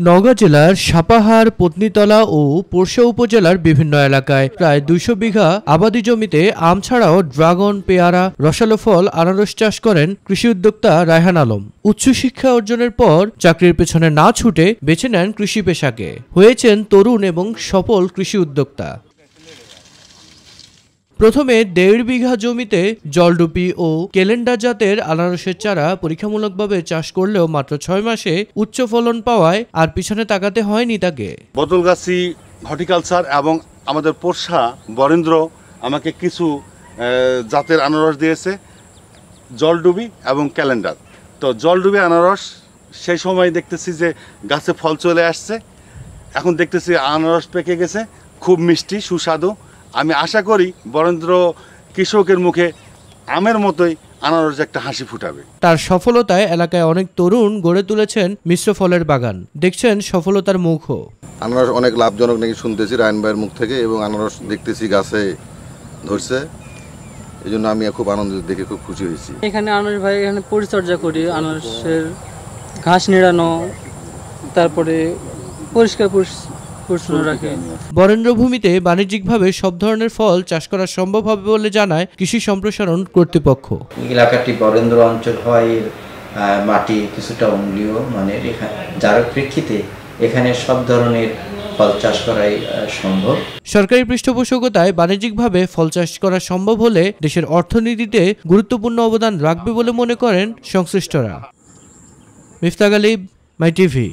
নওগাঁ জেলার সাপাহার, পত্নীতলা ও পোরশা উপজেলার বিভিন্ন এলাকায় প্রায় ২০০ বিঘা আবাদি জমিতে আম ছাড়াও ড্রাগন, পেয়ারা, রসালো ফল, আনারস চাষ করেন কৃষি উদ্যোক্তা রায়হান আলম। উচ্চশিক্ষা অর্জনের পর চাকরির পেছনে না ছুটে বেছে নেন কৃষি পেশাকে। হয়েছেন তরুণ এবং সফল কৃষি উদ্যোক্তা। প্রথমে ১.৫ বিঘা জমিতে জলডুপি ও ক্যালেন্ডার জাতের আনারসের চারা পরীক্ষামূলকভাবে চাষ করলেও মাত্র ৬ মাসে উচ্চ ফলন পাওয়ায় আর পিছনে তাকাতে হয়নি তাকে। বদলগাছি হর্টিকালচার এবং আমাদের পোরশা বরেন্দ্র আমাকে কিছু জাতের আনারস দিয়েছে, জলডুবি এবং ক্যালেন্ডার। তো জলডুবি আনারস সেই সময় দেখতেছি যে গাছে ফল চলে আসছে, এখন দেখতেছি আনারস পেকে গেছে, খুব মিষ্টি সুস্বাদু। আমি আশা করি বরেন্দ্র কৃষকের মুখে আমের মতোই আনারস একটা হাসি ফুটাবে। তার সফলতায় এলাকায় অনেক তরুণ গড়ে তুলেছেন মিশ্র ফলের বাগান, দেখছেন সফলতার মুখও। আনারস অনেক লাভজনক নাকি শুনতেছি রায়হান ভাইয়ের মুখ থেকে, এবং আনারস দেখতেছি গাছে ধরছে, এই জন্য আমি খুব আনন্দিত, দেখে খুব খুশি হয়েছি। এখানে আনারস ভাই এখানে পরিচর্যা করি, আনারসের ঘাস নিড়ানো, তারপরে পরিষ্কার রাখে। বরেন্দ্র ভূমিতে বাণিজ্যিকভাবে সব ধরনের ফল চাষ করা সম্ভব হবে বলে জানায় কৃষি সম্প্রসারণ কর্তৃপক্ষ। এলাকাটি বরেন্দ্র অঞ্চল হয়, মাটি কিছুটা অম্লীয় মানের, যার প্রেক্ষিতে এখানে সব ধরনের ফল চাষ করাই সম্ভব। সরকারি পৃষ্ঠপোষকতায় বাণিজ্যিকভাবে ফল চাষ করা সম্ভব হলে দেশের অর্থনীতিতে গুরুত্বপূর্ণ অবদান রাখবে বলে মনে করেন সংশ্লিষ্টরা। মিফতাহ গালিব, মাই টিভি।